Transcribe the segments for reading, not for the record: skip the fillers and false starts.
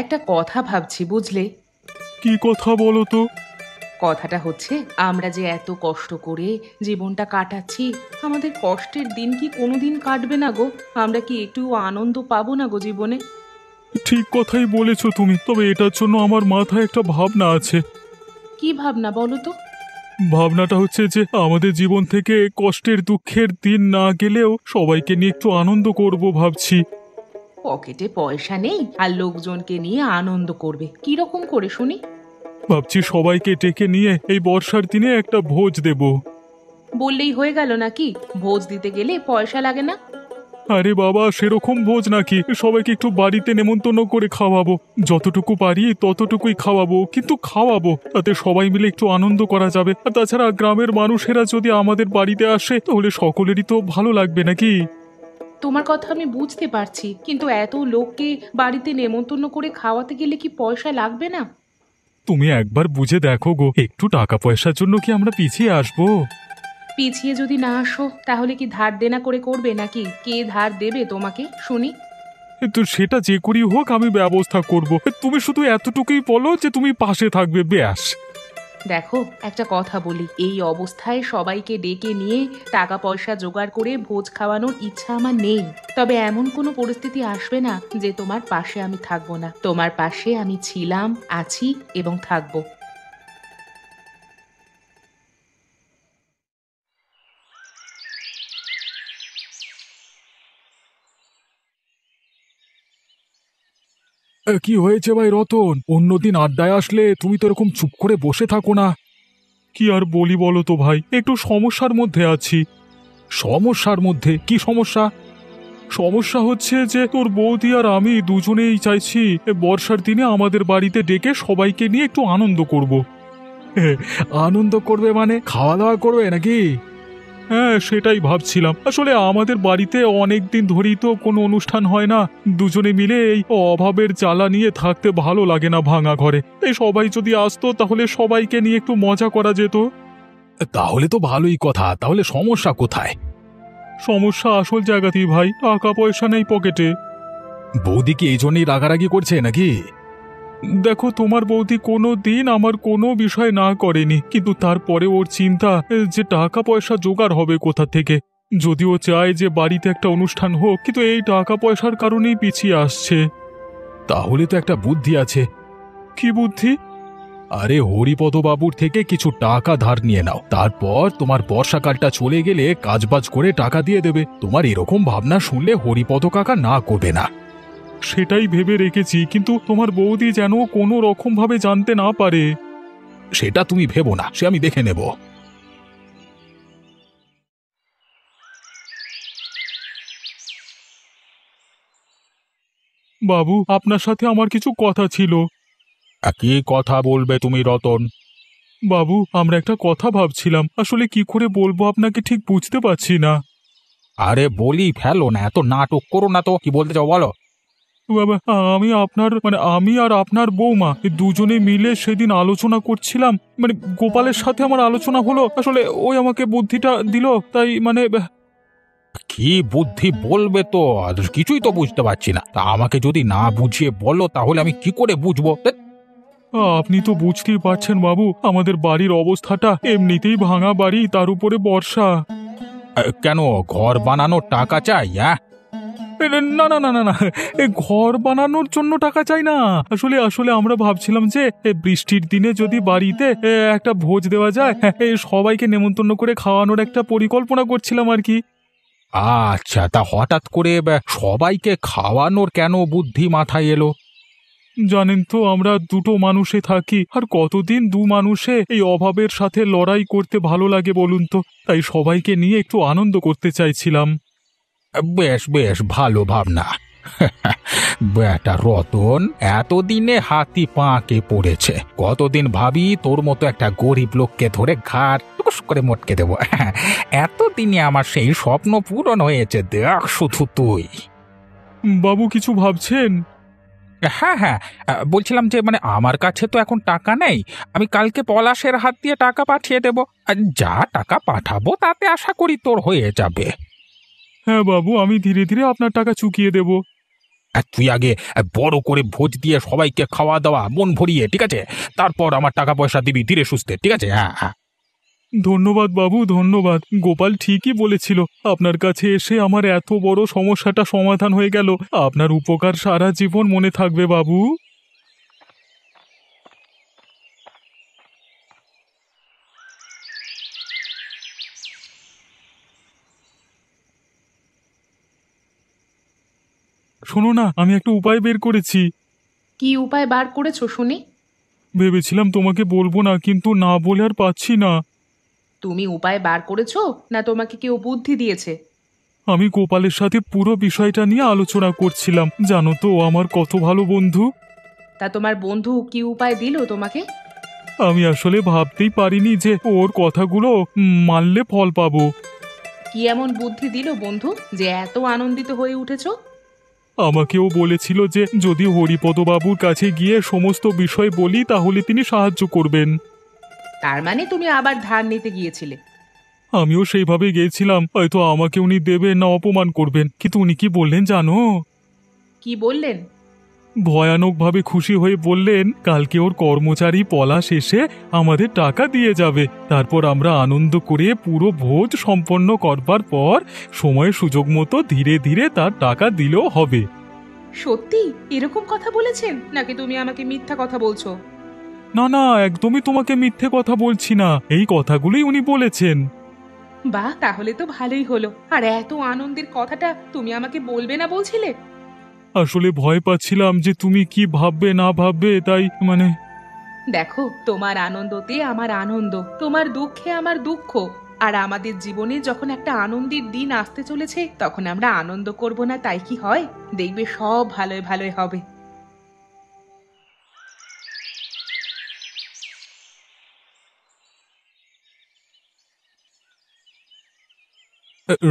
একটা কথা ভাবছি বুঝলে। কি কথা বলো তো? কথাটা হচ্ছে, আমরা যে এত কষ্ট করে জীবনটা কাটাচ্ছি, আমাদের কষ্টের দিন কি কোনোদিন কাটবে না গো? আমরা কি একটু আনন্দ পাবো না গো জীবনে? ঠিক কথাই বলেছো তুমি, তবে এটার জন্য আমার মাথায় একটা ভাবনা আছে। কি ভাবনা বলো তো? ভাবনাটা হচ্ছে যে আমাদের জীবন থেকে কষ্টের দুঃখের দিন না গেলেও সবাইকে নিয়ে একটু আনন্দ করব ভাবছি। পকেটে পয়সা নেই আর লোকজনকে নিয়ে আনন্দ করবে, কি রকম করে শুনি? ভাবছি সবাইকে ডেকে নিয়ে এই বর্ষার দিনে একটা ভোজ দেব। বললেই হয়ে গেল নাকি? ভোজ দিতে গেলে পয়সা লাগে না? আরে বাবা, সেরকম ভোজ নাকি, সবাইকে একটু বাড়িতে নেমন্তন্ন করে খাওয়াবো। যতটুকু পারি ততটুকুই খাওয়াবো, কিন্তু খাওয়াবো তাতে সবাই মিলে একটু আনন্দ করা যাবে। আর তাছাড়া গ্রামের মানুষেরা যদি আমাদের বাড়িতে আসে তাহলে সকলেরই তো ভালো লাগবে নাকি? তোমার কথা আমি বুঝতে পারছি, কিন্তু এত লোককে বাড়িতে নেমন্তন্ন করে খাওয়াতে গেলে কি পয়সা লাগবে না? তুমি একবার বুঝে দেখো গো, একটু টাকা পয়সার জন্য কি আমরা পিছিয়ে আসবো? পিছিয়ে যদি না আসো তাহলে কি ধার দেনা করে করবে নাকি? কে ধার দেবে তোমাকে শুনি? তো সেটা যে করি হোক আমি ব্যবস্থা করব। তুমি শুধু এতটুকুই বলো যে তুমি পাশে থাকবে, ব্যাস। দেখো, একটা কথা বলি, এই অবস্থায় সবাইকে ডেকে নিয়ে টাকা পয়সা জোগাড় করে ভোজ খাওয়ানোর ইচ্ছা আমার নেই। তবে এমন কোনো পরিস্থিতি আসবে না যে তোমার পাশে আমি থাকবো না। তোমার পাশে আমি ছিলাম, আছি এবং থাকবো। কি হয়েছে ভাই রতন? অন্যদিন আড্ডায় আসলে তুমি তো এরকম চুপ করে বসে থাকো না। কি আর বলি বলো তো ভাই, একটু সমস্যার মধ্যে আছি। সমস্যার মধ্যে? কি সমস্যা? সমস্যা হচ্ছে যে তোর বৌদি আর আমি দুজনেই চাইছি বর্ষার দিনে আমাদের বাড়িতে ডেকে সবাইকে নিয়ে একটু আনন্দ করব। আনন্দ করবে মানে খাওয়া দাওয়া করবে নাকি? হ্যাঁ, সেটাই ভাবছিলাম। আসলে আমাদের বাড়িতে অনেক দিন ধরেই তো কোনো অনুষ্ঠান হয় না। দুজনে মিলে এই অভাবের জ্বালা নিয়ে থাকতে ভালো লাগে না ভাঙা ঘরে। এই সবাই যদি আসতো তাহলে সবাইকে নিয়ে একটু মজা করা যেত। তাহলে তো ভালোই কথা। তাহলে সমস্যা কোথায়? সমস্যা আসল জায়গাতেই ভাই, টাকা পয়সা নেই পকেটে। বৌদি কি এই জন্যই রাগারাগি করছে নাকি? দেখো, তোমার বৌদি কোনো দিন আমার কোনো বিষয় না করেনি, কিন্তু তারপরে ওর চিন্তা যে টাকা পয়সা জোগাড় হবে কোথা থেকে। যদিও চায় যে বাড়িতে একটা অনুষ্ঠান হোক, কিন্তু এই টাকা পয়সার কারণেই পিছিয়ে আসছে। তাহলে তো একটা বুদ্ধি আছে। কি বুদ্ধি? আরে হরিপদ বাবুর থেকে কিছু টাকা ধার নিয়ে নাও, তারপর তোমার বর্ষাকালটা চলে গেলে কাজবাজ করে টাকা দিয়ে দেবে। তোমার এরকম ভাবনা শুনলে হরিপদ কাকা না করবে না। সেটাই ভেবে রেখেছি, কিন্তু তোমার বৌদি যেন কোনো রকম ভাবে জানতে না পারে। সেটা তুমি ভেবো না, সে আমি দেখে নেব। বাবু, আপনার সাথে আমার কিছু কথা ছিল। কি কথা বলবে তুমি রতন? বাবু, আমরা একটা কথা ভাবছিলাম, আসলে কি করে বলবো আপনাকে ঠিক বুঝতে পারছি না। আরে বলি ফেলো না, এত নাটক করো না তো, কি বলতে চাও বলো। বাবা, আমি আপনার আমি আর আপনার বৌমা এই দুজনে মিলে সেদিন আলোচনা করছিলাম। গোপালের সাথে আমার আলোচনা হলো, আসলে ওই আমাকে বুদ্ধিটা দিল, তাই কি বুদ্ধি বলবে তো? আর কিছুই তো বুঝতে পারছি না। তা আমাকে যদি না বুঝিয়ে বলো তাহলে আমি কি করে বুঝবো? ধ্যাৎ। আপনি তো বুঝতেই পারছেন বাবু, আমাদের বাড়ির অবস্থাটা এমনিতেই ভাঙা বাড়ি, তার উপরে বর্ষা। কেন, ঘর বানানোর টাকা চাই? হ্যাঁ, না না না না না, এ ঘর বানানোর জন্য টাকা চাই না। আসলে আসলে আমরা ভাবছিলাম যে বৃষ্টির দিনে যদি বাড়িতে একটা ভোজ দেওয়া যায়, সবাইকে নেমন্তন্ন করে খাওয়ানোর একটা পরিকল্পনা করছিলাম আর কি। আচ্ছা, তা হঠাৎ করে সবাইকে খাওয়ানোর কেন বুদ্ধি মাথায় এলো? জানেন তো, আমরা দুটো মানুষে থাকি, আর কতদিন দু মানুষে এই অভাবের সাথে লড়াই করতে ভালো লাগে বলুন তো। তাই সবাইকে নিয়ে একটু আনন্দ করতে চাইছিলাম। বেশ বেশ ভালো ভাবনা। বেটা রতন এতদিনে হাতি পাঁকে পড়েছে। কতদিন ভাবি তোর মতো একটা গরিব লোককে ধরে ঘাট টুকুস করে মটকে দেব। এতদিনে আমার সেই স্বপ্ন পূরণ হয়েছে, দেখ শুধু তুই। বাবু, কিছু ভাবছেন? হ্যাঁ হ্যাঁ, বলছিলাম যে আমার কাছে তো এখন টাকা নেই। আমি কালকে পলাশের হাত দিয়ে টাকা পাঠিয়ে দেব। আর যা টাকা পাঠাবো তাতে আশা করি তোর হয়ে যাবে। হ্যাঁ বাবু, আমি ধীরে ধীরে আপনার টাকা চুকিয়ে দেব। আর তুই আগে বড় করে ভোজ দিয়ে সবাইকে খাওয়া দাওয়া মন ভরিয়ে, ঠিক আছে? তারপর আমার টাকা পয়সা দিবি ধীরে সুস্থে, ঠিক আছে? হ্যাঁ হ্যাঁ। ধন্যবাদ বাবু, ধন্যবাদ। গোপাল ঠিকই বলেছিল, আপনার কাছে এসে আমার এত বড় সমস্যাটা সমাধান হয়ে গেল। আপনার উপকার সারা জীবন মনে থাকবে বাবু। শোনো না, আমি একটা উপায় বের করেছি। কি উপায় বার করেছো শুনি? ভেবেছিলাম তোমাকে বলবো না, কিন্তু না বলে আর পাচ্ছি না। তুমি উপায় বার করেছো না তোমাকে কেউ বুদ্ধি দিয়েছে? আমি গোপালের সাথে পুরো বিষয়টা নিয়ে আলোচনা করছিলাম। জানো তো, ও আমার কত ভালো বন্ধু। তা তোমার বন্ধু কি উপায় দিল তোমাকে? আমি আসলে ভাবতেই পারিনি যে ওর কথাগুলো মানলে ফল পাবো। কি এমন বুদ্ধি দিল বন্ধু যে এত আনন্দিত হয়ে উঠেছো? আমাকেও বলেছিল যে যদি হরিপদবাবুর কাছে গিয়ে সমস্ত বিষয় বলি তাহলে তিনি সাহায্য করবেন। তার মানে তুমি আবার ধার নিতে গিয়েছিলে? আমিও সেইভাবে গিয়েছিলাম, হয়তো আমাকে উনি দেবেন না অপমান করবেন, কিন্তু উনি কি বললেন জানো? কি বললেন? ভয়ানকভাবে খুশি হয়ে বললেন কালকে ওর কর্মচারী পলাশ এসে আমাদের টাকা দিয়ে যাবে। তারপর আমরা আনন্দ করে পুরো ভোজ সম্পন্ন করবার পর সময় সুযোগ মতো ধীরে ধীরে তার টাকা দিলেও হবে। সত্যি এরকম কথা বলেছেন নাকি তুমি আমাকে মিথ্যা কথা বলছো? না না, একদমই তোমাকে মিথ্যে কথা বলছি না, এই কথাগুলোই উনি বলেছেন। বাহ, তাহলে তো ভালোই হলো। আর এত আনন্দের কথাটা তুমি আমাকে বলবে না বলছিলে? আসলে ভয় পাচ্ছিলাম যে তুমি কি ভাববে না ভাববে, তাই দেখো, তোমার আনন্দতে আমার আনন্দ, তোমার দুঃখে আমার দুঃখ। আর আমাদের জীবনে যখন একটা আনন্দের দিন আসতে চলেছে তখন আমরা আনন্দ করব না তাই কি হয়? দেখবে সব ভালোই ভালোই হবে।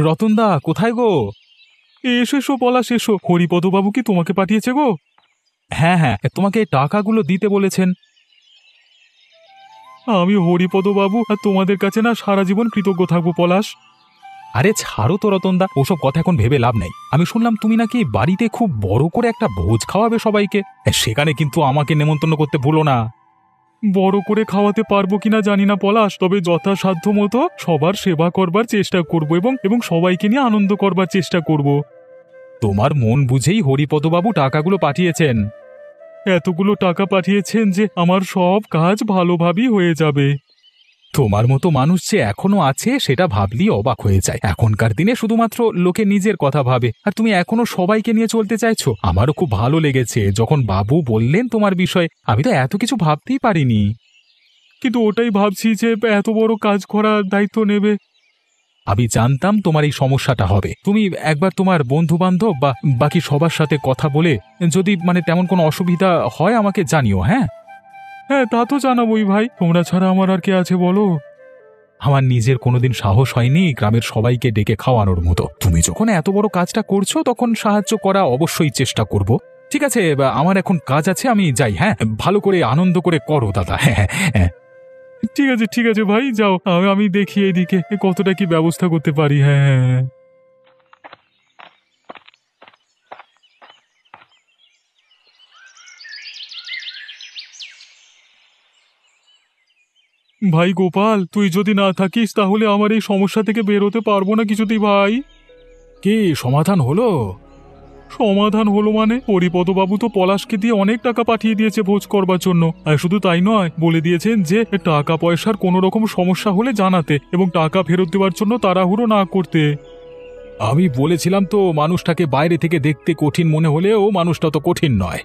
রতনদা কোথায় গো? এসো এসো পলাশ এসো, হরিপদবাবু কি তোমাকে পাঠিয়েছে গো? হ্যাঁ হ্যাঁ, তোমাকে টাকাগুলো দিতে বলেছেন। আমি হরিপদবাবু আর তোমাদের কাছে না সারা জীবন কৃতজ্ঞ থাকবো পলাশ। আরে ছাড়ো তো রতনদা, ওসব কথা এখন ভেবে লাভ নেই। আমি শুনলাম তুমি নাকি বাড়িতে খুব বড় করে একটা ভোজ খাওয়াবে সবাইকে, সেখানে কিন্তু আমাকে নেমন্তন্ন করতে ভুলো না। বড় করে খাওয়াতে পারবো কিনা জানি না পলাশ, তবে যথাসাধ্য মতো সবার সেবা করবার চেষ্টা করব এবং সবাইকে নিয়ে আনন্দ করবার চেষ্টা করব। তোমার মন বুঝেই হরিপদবাবু টাকাগুলো পাঠিয়েছেন। এতগুলো টাকা পাঠিয়েছেন যে আমার সব কাজ ভালোভাবেই হয়ে যাবে। তোমার মতো মানুষ যে এখনো আছে সেটা ভাবলেই অবাক হয়ে যায়। এখনকার দিনে শুধুমাত্র লোকে নিজের কথা ভাবে, আর তুমি এখনো সবাইকে নিয়ে চলতে চাইছো। আমারও খুব ভালো লেগেছে যখন বাবু বললেন তোমার বিষয়ে, আমি তো এত কিছু ভাবতেই পারিনি। কিন্তু ওটাই ভাবছি যে এত বড় কাজ করার দায়িত্ব নেবে। আমি জানতাম তোমার এই সমস্যাটা হবে। তুমি একবার তোমার বন্ধু বান্ধব বা বাকি সবার সাথে কথা বলে যদি তেমন কোনো অসুবিধা হয় আমাকে জানিও। হ্যাঁ হ্যাঁ, তা তো জানাবোই ভাই, তোমরা ছাড়া আমার আর কে আছে বলো? আমার নিজের কোনোদিন সাহস হয়নি গ্রামের সবাইকে ডেকে খাওয়ানোর মতো। তুমি যখন এত বড় কাজটা করছো তখন সাহায্য করা অবশ্যই চেষ্টা করব। ঠিক আছে, আমার এখন কাজ আছে, আমি যাই। হ্যাঁ, ভালো করে আনন্দ করে করো দাদা। হ্যাঁ হ্যাঁ হ্যাঁ। ঠিক আছে ঠিক আছে ভাই, যাও। আমি দেখি এইদিকে কতটা কি ব্যবস্থা করতে পারি। হ্যাঁ হ্যাঁ হ্যাঁ। ভাই গোপাল, তুই যদি না থাকিস তাহলে আমার এই সমস্যা থেকে বের হতে পারবো না কিছুতেই ভাই। কি সমাধান হলো? সমাধান হলো হরিপদবাবু তো পলাশকে দিয়ে অনেক টাকা পাঠিয়ে দিয়েছে ভোজ করবার জন্য। আর শুধু তাই নয়, বলে দিয়েছেন যে টাকা পয়সার কোনো রকম সমস্যা হলে জানাতে এবং টাকা ফেরত দেওয়ার জন্য তাড়াহুড়ো না করতে। আমি বলেছিলাম তো, মানুষটাকে বাইরে থেকে দেখতে কঠিন মনে হলেও মানুষটা তো কঠিন নয়।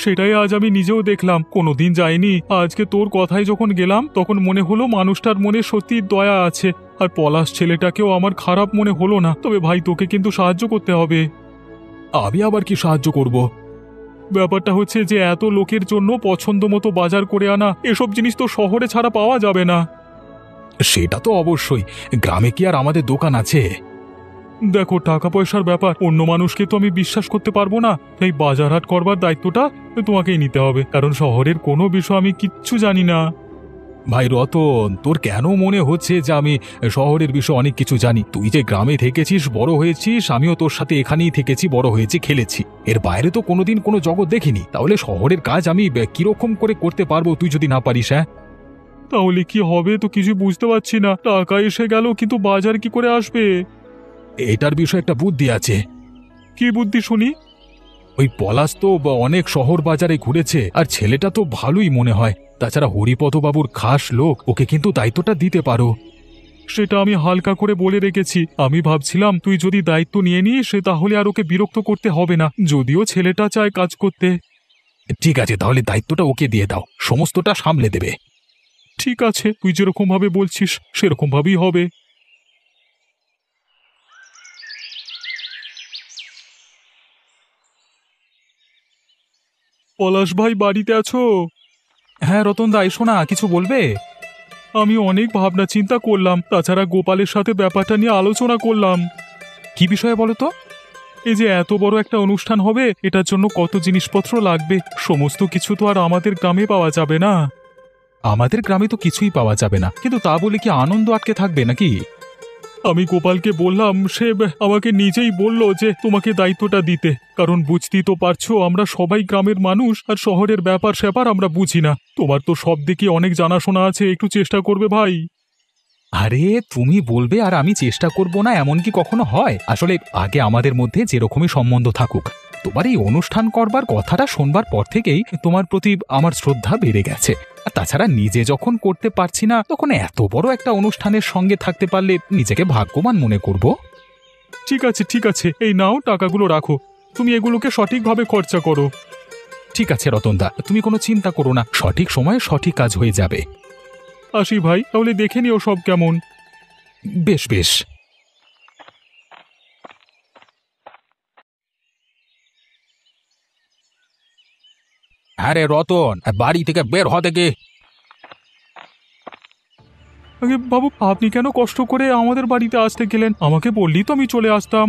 সেটাই আজ আমি নিজেও দেখলাম, কোনোদিন যাইনি। আজকে তোর কথায় যখন গেলাম তখন মনে হলো মানুষটার মনে সত্যি দয়া আছে। আর পলাশ ছেলেটাকেও আমার খারাপ মনে হলো না। তবে ভাই, তোকে কিন্তু সাহায্য করতে হবে। আমি আবার কি সাহায্য করব? ব্যাপারটা হচ্ছে যে এত লোকের জন্য পছন্দ মতো বাজার করে আনা, এসব জিনিস তো শহরে ছাড়া পাওয়া যাবে না। সেটা তো অবশ্যই, গ্রামে কি আর আমাদের দোকান আছে? দেখো, টাকা পয়সার ব্যাপার, অন্য মানুষকে তো আমি বিশ্বাস করতে পারবো না। তাই বাজার হাট করবার দায়িত্বটা তোমাকেই নিতে হবে, কারণ শহরের কোনো বিষয় আমি কিচ্ছু জানি না। ভাই রতন, তোর কেন মনে হচ্ছে যে আমি শহরের বিষয়ে অনেক কিছু জানি? তুই যে গ্রামে থেকেছিস, বড় হয়েছিস, আমিও তোর সাথে এখানেই থেকেছি, বড় হয়েছি, খেলেছি। এর বাইরে তো কোনোদিন কোনো জগৎ দেখিনি। তাহলে শহরের কাজ আমি কিরকম করে করতে পারবো তুই যদি না পারিস? হ্যাঁ, তাহলে কি হবে তো কিছু বুঝতে পারছি না। টাকা এসে গেল, কিন্তু বাজার কি করে আসবে? এটার বিষয়ে একটা বুদ্ধি আছে। কি বুদ্ধি শুনি? ওই পলাশ তো অনেক শহর বাজারে ঘুরেছে, আর ছেলেটা তো ভালোই মনে হয়। তাছাড়া হরিপদবাবুর খাস লোক, ওকে কিন্তু দায়িত্বটা দিতে পারো। সেটা আমি হালকা করে বলে রেখেছি। আমি ভাবছিলাম তুই যদি দায়িত্ব নিয়ে নিস তাহলে আর ওকে বিরক্ত করতে হবে না, যদিও ছেলেটা চায় কাজ করতে। ঠিক আছে, তাহলে দায়িত্বটা ওকে দিয়ে দাও, সমস্তটা সামলে দেবে। ঠিক আছে, তুই যেরকম ভাবে বলছিস সেরকম ভাবেই হবে। পলাশ ভাই, বাড়িতে আছো? হ্যাঁ রতন দা, এসো না, কিছু বলবে? আমি অনেক ভাবনা চিন্তা করলাম, তাছাড়া গোপালের সাথে ব্যাপারটা নিয়ে আলোচনা করলাম। কি বিষয়ে বলো তো? এই যে এত বড় একটা অনুষ্ঠান হবে, এটার জন্য কত জিনিসপত্র লাগবে, সমস্ত কিছু তো আর আমাদের গ্রামে পাওয়া যাবে না। আমাদের গ্রামে তো কিছুই পাওয়া যাবে না, কিন্তু তা বলে কি আনন্দ আটকে থাকবে নাকি? আমি গোপালকে বললাম, সে আমাকে নিজেই বলল যে তোমাকে দায়িত্বটা দিতে, কারণ বুঝতেই তো পারছো আমরা সবাই গ্রামের মানুষ, আর শহরের ব্যাপার স্যাপার আমরা বুঝি না। তোমার তো সব দিকে অনেক জানাশোনা আছে, একটু চেষ্টা করবে ভাই। আরে তুমি বলবে আর আমি চেষ্টা করব না, এমন কি কখনো হয়? আসলে আগে আমাদের মধ্যে যেরকমই সম্বন্ধ থাকুক, তোমার এই অনুষ্ঠান করবার কথাটা শোনবার পর থেকেই তোমার প্রতি আমার শ্রদ্ধা বেড়ে গেছে। আর তাছাড়া নিজে যখন করতে পারছি না, তখন এত বড় একটা অনুষ্ঠানের সঙ্গে থাকতে পারলে নিজেকে ভাগ্যবান মনে করব। ঠিক আছে ঠিক আছে, এই নাও টাকাগুলো রাখো, তুমি এগুলোকে সঠিকভাবে খরচা করো। ঠিক আছে রতনদা, তুমি কোনো চিন্তা করো না, সঠিক সময়ে সঠিক কাজ হয়ে যাবে। আসি ভাই, তাহলে দেখে নিও সব কেমন। বেশ বেশ। আরে রতন, বাড়ি থেকে বের হ দেখে। আগে বাবু, আপনি কেন কষ্ট করে আমাদের বাড়িতে আসতে গেলেন? আমাকে বললি তো আমি চলে আসতাম।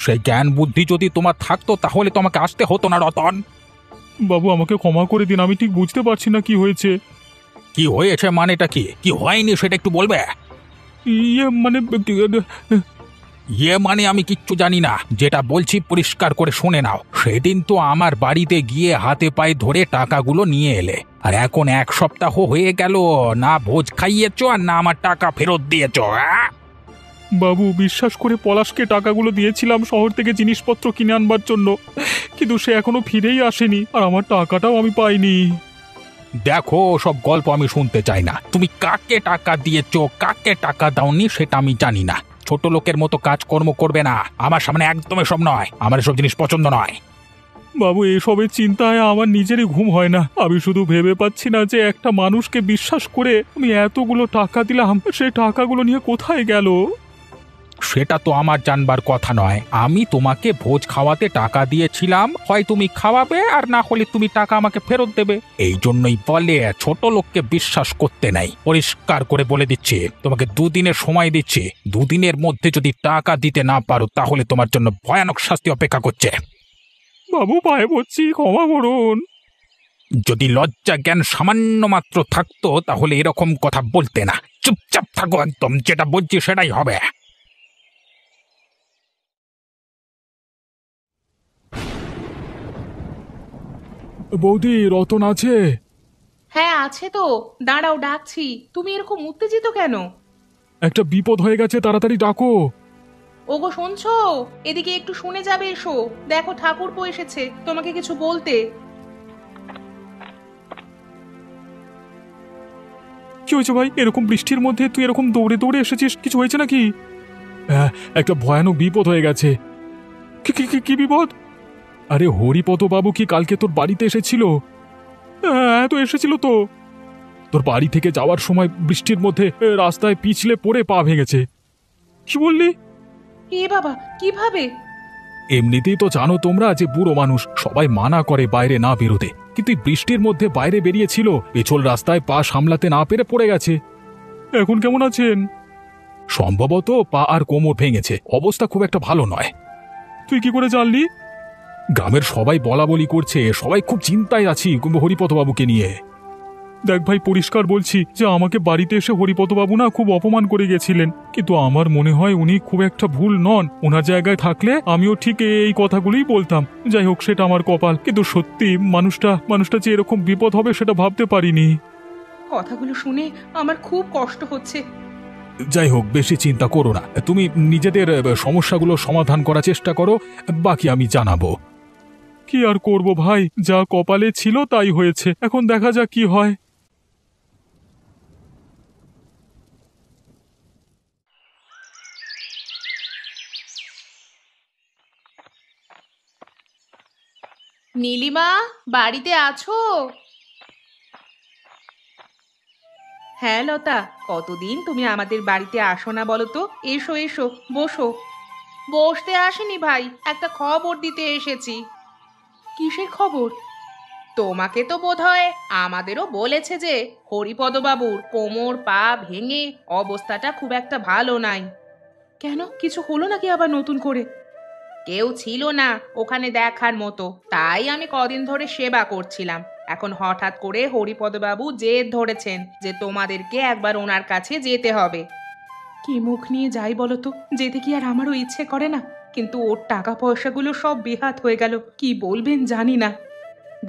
সেই জ্ঞান বুদ্ধি যদি তোমার থাকতো তাহলে তোমাকে আসতে হতো না রতন। বাবু, আমাকে ক্ষমা করে দিন, আমি ঠিক বুঝতে পারছি না কি হয়েছে। কি হয়েছে মানেটা কি? কি হয়নি সেটা একটু বলবে? ইয়ে মানে মানে আমি কিচ্ছু জানি না, যেটা বলছি পরিষ্কার করে শুনে নাও। সেদিন তো আমার বাড়িতে গিয়ে হাতে পায়ে ধরে টাকাগুলো নিয়ে এলে, আর এখন 1 সপ্তাহ হয়ে গেল না ভোজ খাইয়েছো আর না আমার টাকা ফেরত দিয়েছো। বাবু, বিশ্বাস করে পলাশকে টাকাগুলো দিয়েছিলাম শহর থেকে জিনিসপত্র কিনে আনবার জন্য, কিন্তু সে এখনো ফিরেই আসেনি, আর আমার টাকাটাও আমি পাইনি। দেখো, সব গল্প আমি শুনতে চাই না। তুমি কাকে টাকা দিয়েছো, কাকে টাকা দাওনি সেটা আমি জানি না। ছোট লোকের মতো কাজকর্ম করবে না আমার সামনে, একদম এসব নয়, আমার এসব জিনিস পছন্দ নয়। বাবু, এসবের চিন্তায় আমার নিজেরই ঘুম হয় না। আমি শুধু ভেবে পাচ্ছি না যে একটা মানুষকে বিশ্বাস করে আমি এতগুলো টাকা দিলাম, সেই টাকাগুলো নিয়ে কোথায় গেল? সেটা তো আমার জানবার কথা নয়। আমি তোমাকে ভোজ খাওয়াতে টাকা দিয়েছিলাম, হয় তুমি খাওয়াবে আর না হলে তুমি টাকা আমাকে ফেরত দেবে। এই জন্যই বলে ছোট লোককে বিশ্বাস করতে নাই। পরিষ্কার করে বলে দিচ্ছি, তোমাকে 2 দিনের সময় দিচ্ছি। 2 দিনের মধ্যে যদি টাকা দিতে না পারো তাহলে তোমার জন্য ভয়ানক শাস্তি অপেক্ষা করছে। বাবু, পায়ে পড়ছি, ক্ষমা করুন। যদি লজ্জা জ্ঞান সামান্য মাত্র থাকতো তাহলে এরকম কথা বলতে না। চুপচাপ থাকো একদম, যেটা বলছি সেটাই হবে। বৌদি, রতন আছে? হ্যাঁ আছে তো, দাঁড়াও ডাকছি। তুমি এরকম উত্তেজিত কেন? একটা বিপদ হয়ে গেছে, তাড়াতাড়ি ডাকো। ওগো শুনছো? এদিকে একটু শুনে যাবে, এসো। দেখো ঠাকুরপো এসেছে তোমাকে কিছু বলতে। কি হয়েছে ভাই? এরকম বৃষ্টির মধ্যে তুই এরকম দৌড়ে দৌড়ে এসেছিস, কিছু হয়েছে নাকি? হ্যাঁ, একটা ভয়ানক বিপদ হয়ে গেছে। কি কি কি কি বিপদ? আরে হরিপদ বাবু কি কালকে তোর বাড়িতে এসেছিল? হ্যাঁ তো এসেছিল তো। তোর বাড়ি থেকে যাওয়ার সময় বৃষ্টির মধ্যে রাস্তায় পিছলে পড়ে পা ভেঙেছে। কি বললি? এ বাবা, কিভাবে? এমনিতেই তো জানো তোমরা যে বুড়ো মানুষ, সবাই মানা করে বাইরে না বেরোতে, কিন্তু এই বৃষ্টির মধ্যে বাইরে বেরিয়েছিল, পেছল রাস্তায় পা সামলাতে না পেরে পড়ে গেছে। এখন কেমন আছেন? সম্ভবত পা আর কোমর ভেঙেছে, অবস্থা খুব একটা ভালো নয়। তুই কি করে জানলি? গ্রামের সবাই বলা বলি করছে, সবাই খুব চিন্তায় আছি হরিপদ বাবুকে নিয়ে। দেখ ভাই, পরিষ্কার বলছি যে আমাকে বাড়িতে এসে হরিপদবাবু না খুব অপমান করে গেছিলেন, কিন্তু আমার মনে হয় উনি খুব একটা ভুল নন। ওনার জায়গায় থাকলে আমিও ঠিক এই কথাগুলোই বলতাম। যাই হোক, সেটা আমার কপাল, কিন্তু সত্যি মানুষটা যে এরকম বিপদ হবে সেটা ভাবতে পারিনি। কথাগুলো শুনে আমার খুব কষ্ট হচ্ছে। যাই হোক, বেশি চিন্তা করো না, তুমি নিজেদের সমস্যাগুলো সমাধান করার চেষ্টা করো, বাকি আমি জানাবো। কি আর করব ভাই, যা কপালে ছিল তাই হয়েছে, এখন দেখা যাক কি হয়। নীলিমা, বাড়িতে আছো? হ্যাঁ লতা, কতদিন তুমি আমাদের বাড়িতে আসো না বলো তো। এসো এসো, বসো। বসতে আসেনি ভাই, একটা খবর দিতে এসেছি। কিসের খবর? তোমাকে তো বোধহয় আমাদেরও বলেছে যে হরিপদবাবুর কোমর পা ভেঙে অবস্থাটা খুব একটা ভালো নাই। কেন, কিছু হলো নাকি আবার নতুন করে? কেউ ছিল না ওখানে দেখার মতো, তাই আমি কদিন ধরে সেবা করছিলাম। এখন হঠাৎ করে হরিপদবাবু জেদ ধরেছেন যে তোমাদেরকে একবার ওনার কাছে যেতে হবে। কি মুখ নিয়ে যাই বলো তো, যেতে কি আর আমারও ইচ্ছে করে না, কিন্তু ওর টাকা পয়সাগুলো সব বেহাত হয়ে গেল, কি বলবেন জানি না।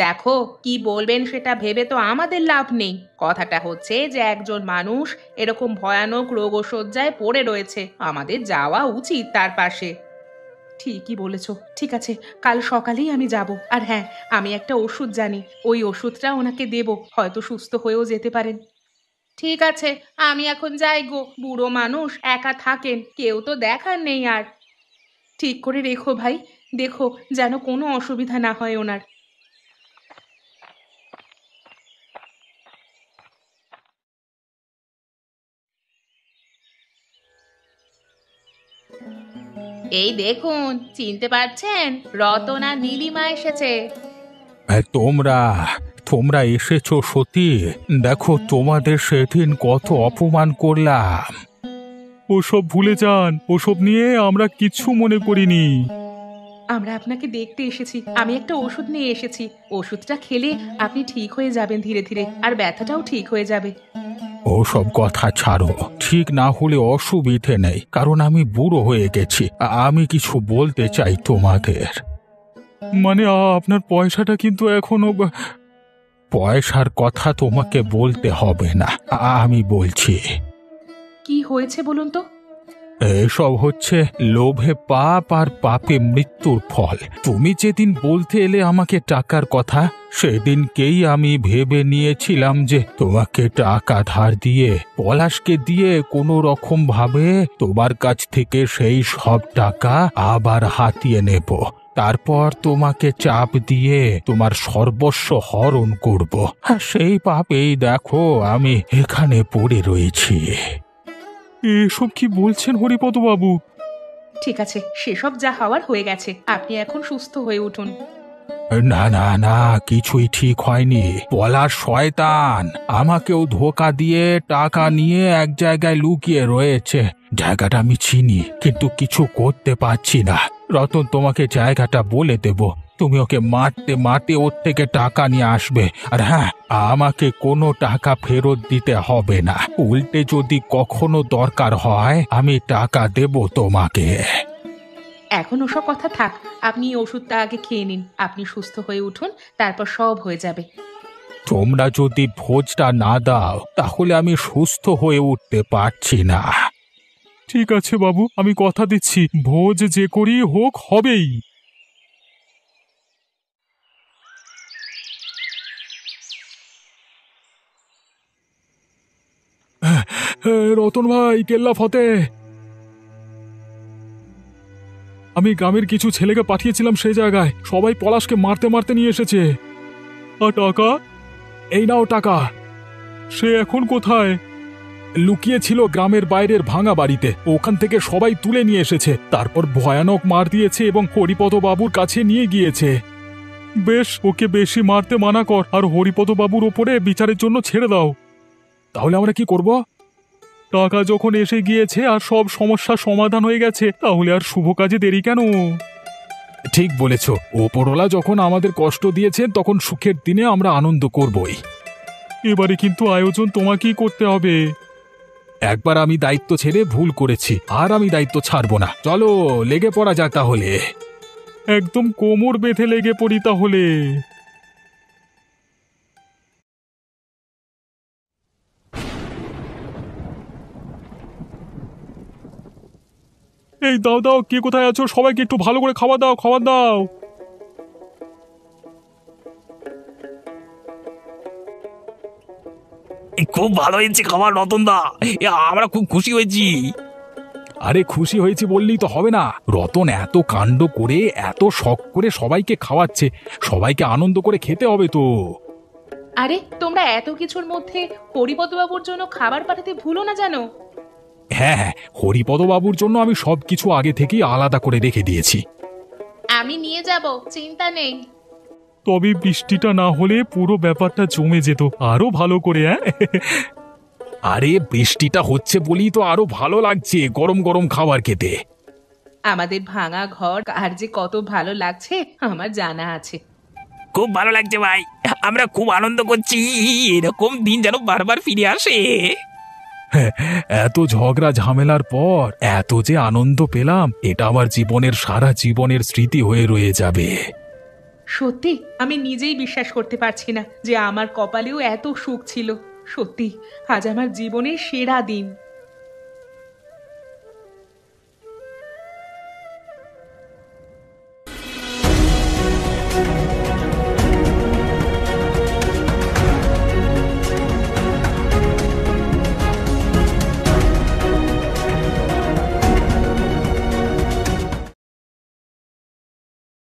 দেখো, কি বলবেন সেটা ভেবে তো আমাদের লাভ নেই। কথাটা হচ্ছে যে একজন মানুষ এরকম ভয়ানক রোগশয্যায় পড়ে রয়েছে, আমাদের যাওয়া উচিত তার পাশে। ঠিকই বলেছ, ঠিক আছে, কাল সকালেই আমি যাব। আর হ্যাঁ, আমি একটা ওষুধ জানি, ওই ওষুধটা ওনাকে দেব, হয়তো সুস্থ হয়েও যেতে পারেন। ঠিক আছে, আমি এখন যাই গো, বুড়ো মানুষ একা থাকেন, কেউ তো দেখার নেই আর। ঠিক করে রেখো ভাই, দেখো যেন কোনো অসুবিধা না হয় ওনার। এই দেখুন, চিনতে পারছেন? রতন আর নীলিমা এসেছে। তোমরা তোমরা এসেছো সতী? দেখো, তোমাদের সেদিন কত অপমান করলাম। ওসব ভুলে যান, ওসব নিয়ে আমরা কিচ্ছু মনে করিনি। আমরা আপনাকে দেখতে এসেছি, আমি একটা ওষুধ নিয়ে এসেছি। ওষুধটা খেলে আপনি ঠিক হয়ে যাবেন ধীরে ধীরে, আর ব্যথাটাও ঠিক হয়ে যাবে। ওসব কথা ছাড়ো, ঠিক না হলে অসুবিধে নেই, কারণ আমি বুড়ো হয়ে গেছি। আমি কিছু বলতে চাই তোমাদের। মানে আপনার পয়সাটা কিন্তু এখনো। পয়সার কথা তোমাকে বলতে হবে না, আমি বলছি। কি হয়েছে বলুন তো? এসব হচ্ছে লোভে পাপ আর পাপে মৃত্যুর ফল। তুমি যেদিন বলতে এলে আমাকে টাকার কথা, সেদিনকেই আমি ভেবে নিয়েছিলাম যে তোমাকে টাকা ধার দিয়ে পলাশকে দিয়ে কোনো রকম ভাবে তোমার কাছ থেকে সেই সব টাকা আবার হাতিয়ে নেব, তারপর তোমাকে চাপ দিয়ে তোমার সর্বস্ব হরণ করব। আর সেই পাপেই দেখো আমি এখানে পড়ে রয়েছি। এসব কি বলছেন হরিপদবাবু? ঠিক আছে, সেসব যা হওয়ার হয়ে গেছে, আপনি এখন সুস্থ হয়ে উঠুন। না না না, কিছুই ঠিক হয়নি। পলাশ শয়তান আমাকেও ধোকা দিয়ে টাকা নিয়ে এক জায়গায় লুকিয়ে রয়েছে। জায়গাটা আমি চিনি, কিন্তু কিছু করতে পারছি না। রতন তোমাকে জায়গাটা বলে দেব, তুমি ওকে মারতে মারতে ওর থেকে টাকা নিয়ে আসবে। আর হ্যাঁ, আমাকে কোনো টাকা ফেরত দিতে হবে না, উল্টে যদি কখনো দরকার হয় আমি টাকা দেব তোমাকে। এখন ওসব কথা থাক, আপনি এই ওষুধটা আগে খেয়ে নিন, আপনি সুস্থ হয়ে উঠুন, তারপর সব হয়ে যাবে। তোমরা যদি ভোজটা না দাও তাহলে আমি সুস্থ হয়ে উঠতে পারছি না। ঠিক আছে বাবু, আমি কথা দিচ্ছি, ভোজ যে করি হোক হবেই। রতন ভাই, কেল্লা ফতে। আমি গ্রামের কিছু ছেলেকে পাঠিয়েছিলাম সেই জায়গায়, সবাই পলাশকে মারতে মারতে নিয়ে এসেছে। আর টাকা? এই নাও টাকা। সে এখন কোথায়? লুকিয়েছিল গ্রামের বাইরের ভাঙা বাড়িতে, ওখান থেকে সবাই তুলে নিয়ে এসেছে, তারপর ভয়ানক মার দিয়েছে এবং হরিপদ বাবুর কাছে নিয়ে গিয়েছে। বেশ, ওকে বেশি মারতে মানা কর, আর হরিপদ বাবুর ওপরে বিচারের জন্য ছেড়ে দাও। তাহলে আমরা কি করব? টাকা যখন এসে গিয়েছে আর সব সমস্যার সমাধান হয়ে গেছে, তাহলে আর শুভ কাজে দেরি কেন? ঠিক বলেছ, ওপরওয়ালা যখন আমাদের কষ্ট দিয়েছেন তখন সুখের দিনে আমরা আনন্দ করবই। এবারে কিন্তু আয়োজন তোমাকেই করতে হবে। একবার আমি দায়িত্ব ছেড়ে ভুল করেছি, আর আমি দায়িত্ব ছাড়বো না। চলো লেগে পড়া যাক তাহলে। একদম কোমর বেঁধে লেগে পড়ি তাহলে। এই দাও দাও, কে কোথায় আছো? সবাইকে একটু ভালো করে খাবার দাও, খাবার দাও। খুব ভালো হয়েছে খাবার রতনদা, আমরা খুব খুশি হয়েছি। আরে খুশি হয়েছি বললেই তো হবে না, রতন এত কাণ্ড করে এত শখ করে সবাইকে খাওয়াচ্ছে, সবাইকে আনন্দ করে খেতে হবে তো। আরে তোমরা এত কিছুর মধ্যে হরিপদবাবুর জন্য খাবার পাঠাতে ভুলো না জানো। হ্যাঁ হ্যাঁ, হরিপদবাবুর জন্য আমি সবকিছু আগে থেকেই আলাদা করে রেখে দিয়েছি। আমি নিয়ে যাব, চিন্তা নেই। তবে বৃষ্টিটা না হলে পুরো ব্যাপারটা জমে যেত আরো ভালো করে। হ্যাঁ আরে বৃষ্টিটা হচ্ছে বলেই তো আরো ভালো লাগছে গরম গরম খাবার খেতে। আমাদের ভাঙা ঘর আর যে কত ভালো লাগছে আমার জানা আছে। খুব ভালো লাগছে ভাই, আমরা খুব আনন্দ করছি। এরকম দিন যেন বারবার ফিরে আসে। হ্যাঁ, এত ঝগড়া ঝামেলার পর এত যে আনন্দ পেলাম, এটা আমার জীবনের সারা জীবনের স্মৃতি হয়ে রয়ে যাবে। সত্যি আমি নিজেই বিশ্বাস করতে পারছি না যে আমার কপালেও এত সুখ ছিল। সত্যি আজ আমার জীবনের সেরা দিন।